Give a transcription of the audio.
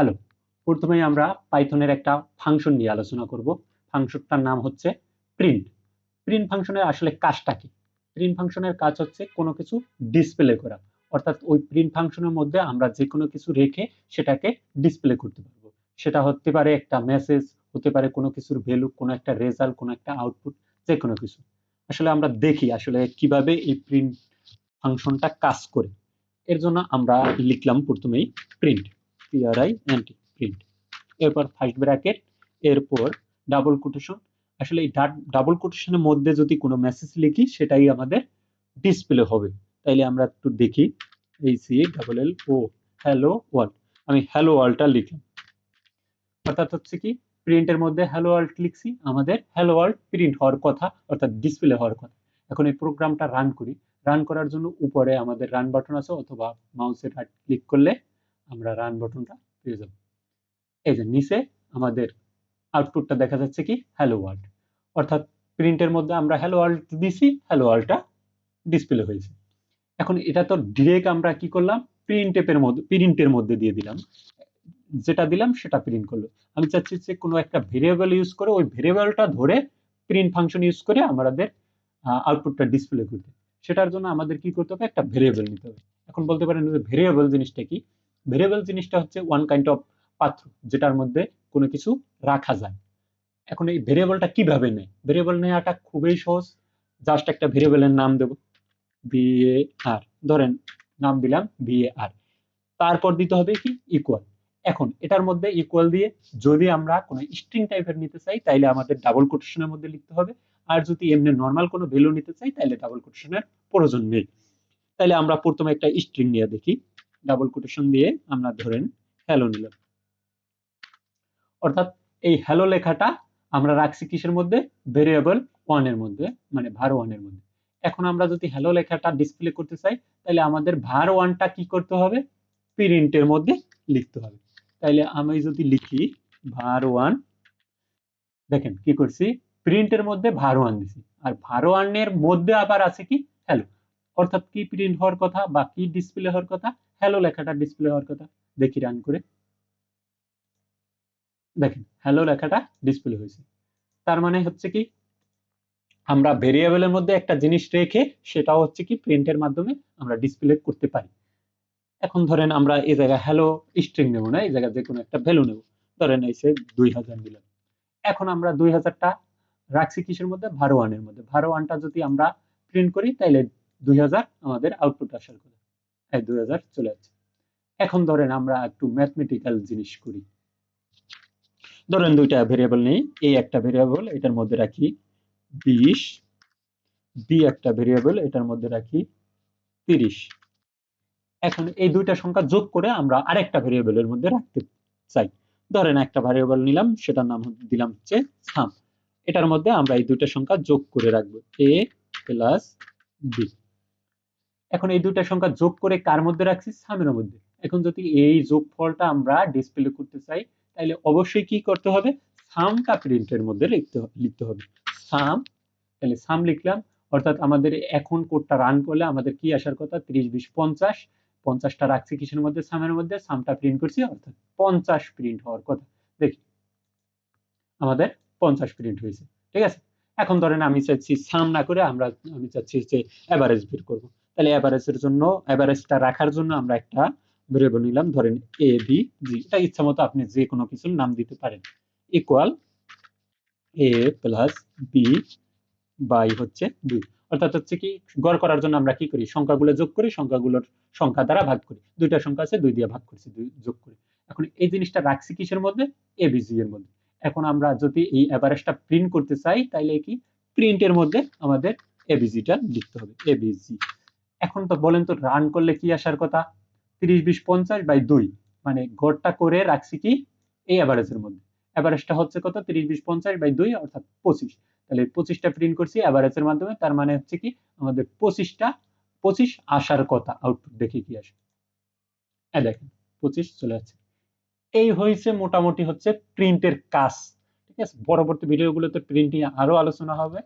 Hello, প্রথমেই আমরা পাইথনের একটা ফাংশন নিয়ে আলোচনা করব। ফাংশনটার নাম হচ্ছে প্রিন্ট। প্রিন্ট ফাংশনের আসলে কাজটা কি? প্রিন্ট ফাংশনের কাজ হচ্ছে কোনো কিছু ডিসপ্লে করা, অর্থাৎ ওই প্রিন্ট ফাংশনের মধ্যে আমরা যে কোনো কিছু রেখে সেটাকে ডিসপ্লে করতে পারবো। সেটা হতে পারে একটা মেসেজ, হতে পারে কোনো কিছুর ভ্যালু, কোনো একটা রেজাল্ট, কোনো একটা আউটপুট, যে কোনো কিছু। আসলে আমরা দেখি আসলে কিভাবে এই প্রিন্ট ফাংশনটা কাজ করে। এর জন্য আমরা লিখলাম প্রথমেই প্রিন্ট, PRINT, প্রিন্ট। এরপর ফার্স্ট ব্র্যাকেট, এরপর ডাবল কোটেশন। আসলে এই ডাবল কোটেশনের মধ্যে যদি কোনো মেসেজ লিখি সেটাই আমাদের ডিসপ্লে হবে। তাইলে আমরা একটু দেখি, HELLO, হ্যালো ওয়ার্ল্ড। আমি হ্যালো ওয়ার্ল্ডটা লিখলাম, অর্থাৎ হচ্ছে কি প্রিন্টের মধ্যে হ্যালো ওয়ার্ল্ড লিখছি, আমাদের হ্যালো ওয়ার্ল্ড প্রিন্ট হওয়ার কথা, অর্থাৎ ডিসপ্লে হওয়ার কথা। এখন এই প্রোগ্রামটা রান করি। রান করার জন্য উপরে আমাদের রান বাটন আছে, অথবা মাউসের রাইট ক্লিক করলে আমরা রান বাটনটা পেয়ে যাব। এই যে নিচে আমাদের আউটপুটটা দেখা যাচ্ছে কি হ্যালো ওয়ার্ল্ড, অর্থাৎ প্রিন্টের মধ্যে আমরা হ্যালো ওয়ার্ল্ড দিছি, হ্যালো ওয়ার্ল্ডটা ডিসপ্লে হয়েছে। এখন এটা তো ডিরেক্ট আমরা কি করলাম, প্রিন্টের মধ্যে দিয়ে দিলাম, যেটা দিলাম সেটা প্রিন্ট করলো। আমি চাচ্ছি যে কোনো একটা ভেরিয়েবল ইউজ করে ওই ভেরিয়েবলটা ধরে প্রিন্ট ফাংশন ইউজ করে আমাদের আউটপুটটা ডিসপ্লে করতে। সেটার জন্য আমাদের কি করতে হবে, একটা ভেরিয়েবল নিতে হবে। এখন বলতে পারেন যে ভেরিয়েবল জিনিসটা কি? ভেরিয়েবল জিনিসটা হচ্ছে ওয়ান কাইন্ড অফ পাত্র, যেটার মধ্যে কোনো কিছু রাখা যায়। এখন এই ভেরিয়েবলটা কিভাবে নেয়? ভেরিয়েবল নেওয়াটা খুবই সহজ। জাস্ট একটা ভেরিয়েবলের নাম দেব, VAR, ধরেন নাম দিলাম VAR। তারপর দিতে হবে কি ইকুয়াল। এখন এটার মধ্যে ইকুয়াল দিয়ে যদি আমরা কোনো স্ট্রিং টাইপের নিতে চাই তাইলে আমাদের ডাবল কোটেশনের মধ্যে লিখতে হবে। আর যদি এমনি নর্মাল কোনো ভ্যালু নিতে চাই তাহলে ডাবল কোটেশনের প্রয়োজন নেই। তাইলে আমরা প্রথমে একটা স্ট্রিং নিয়ে দেখি। ডাবল কোটেশন দিয়ে আমরা ধরেন হ্যালো নিলাম, অর্থাৎ এই হ্যালো লেখাটা আমরা রাখছি কিসের মধ্যে, ভেরিয়েবল ওয়ানের মধ্যে, মানে var ওয়ানের মধ্যে। এখন আমরা যদি হ্যালো লেখাটা ডিসপ্লে করতে চাই তাহলে আমাদের var ওয়ানটা কি করতে হবে, প্রিন্টের মধ্যে লিখতে হবে। তাইলে আমি যদি লিখি var ওয়ান, দেখেন কি করছি, প্রিন্টের মধ্যে var ওয়ান দিছি, আর var ওয়ানের মধ্যে আবার আছে কি হ্যালো, অর্থাৎ কি প্রিন্ট হওয়ার কথা বা কি ডিসপ্লে হওয়ার কথা, হ্যালো লেখাটা ডিসপ্লে হওয়ার কথা। দেখি রান করে, দেখেন হ্যালো লেখাটা ডিসপ্লে হয়েছে। তার মানে হচ্ছে কি আমরা ভেরিয়েবলের মধ্যে একটা জিনিস রেখে সেটাও হচ্ছে কি প্রিন্টের মাধ্যমে আমরা ডিসপ্লে করতে পারি। এখন ধরেন আমরা এই জায়গায় হ্যালো স্ট্রিং নেব না, এই জায়গায় যে কোনো একটা ভ্যালু নেব, ধরেন এসে 2000 দিলাম। এখন আমরা 2000টা রাখছি কিসের মধ্যে, var ওয়ানের মধ্যে। var ওয়ানটা যদি আমরা প্রিন্ট করি তাহলে 2000 আমাদের আউটপুট আসার কথা, এই 2000 চলে যাচ্ছে। এখন ধরেন আমরা একটু ম্যাথমেটিক্যাল জিনিস করি। ধরেন দুইটা ভেরিয়েবল নেই, এই একটা ভেরিয়েবল এটার মধ্যে রাখি 20, বি একটা ভেরিয়েবল এটার মধ্যে রাখি 30। এখন এই দুইটা সংখ্যা যোগ করে আমরা আরেকটা ভেরিয়েবলের মধ্যে রাখতে চাই। ধরেন একটা ভেরিয়েবল নিলাম, সেটার নাম দিলাম হচ্ছে সাম। এটার মধ্যে আমরা এই দুইটা সংখ্যা যোগ করে রাখবো, a প্লাস বি। এখন এই দুইটা সংখ্যা যোগ করে কার মধ্যে রাখছি, সামের মধ্যে। এখন যদি এই যোগফলটা আমরা ডিসপ্লে করতে চাই তাহলে অবশ্যই কি করতে হবে, সামটা প্রিন্টের মধ্যে লিখতে হবে সাম। তাহলে সাম লিখলাম, অর্থাৎ আমাদের এখন কোডটা রান করলে আমাদের কি আসার কথা, 30, 20, 50। 50টা রাখছি কিসের মধ্যে, সামের মধ্যে, সামটা প্রিন্ট করছি, অর্থাৎ 50 প্রিন্ট হওয়ার কথা। দেখি আমাদের 50 প্রিন্ট হয়েছে। ঠিক আছে, এখন ধরেন আমি চাচ্ছি সাম না করে আমি চাচ্ছি যে এভারেজ বের করব। তাহলে এভারেজের জন্য, এভারেজটা রাখার জন্য আমরা একটা ভেরিয়েবল নিলাম, ধরেন এ বি জি, এটা ইচ্ছা মতো আপনি যে কোনো কিছুর নাম দিতে পারেন। Equal A plus B by হচ্ছে 2, অর্থাৎ হচ্ছে কি গড় করার জন্য আমরা কি করি, সংখ্যাগুলো যোগ করি, সংখ্যাগুলোর সংখ্যা দ্বারা ভাগ করি। দুইটা সংখ্যা আছে, 2 দিয়ে ভাগ করছি, 2 যোগ করি। এখন এই জিনিসটা রাখছি কিসের মধ্যে, এবিজি এর মধ্যে। এখন আমরা যদি এই এভারেজটা প্রিন্ট করতে চাই তাহলে কি প্রিন্টের মধ্যে আমাদের এবিজিটা লিখতে হবে, এবিজি। এখন তো বলেন তো রান করলে কি আসার কথা, 30, 20, 50 বাই 2, মানে গড়টা করে রাখছি কি এই এভারেজের মধ্যে। এভারেজটা হচ্ছে কত, 30, 20, 50 বাই 2, অর্থাৎ 25। তাহলে 25টা প্রিন্ট করছি এভারেজের মাধ্যমে, তার মানে হচ্ছে কি আমাদের 25 আসার কথা। আউটপুট দেখি কি আসে, দেখেন 25 চলে যাচ্ছে। এই হয়েছে মোটামুটি হচ্ছে প্রিন্টের কাজ। ঠিক আছে, পরবর্তী ভিডিওগুলোতে প্রিন্ট নিয়ে আরো আলোচনা হবে।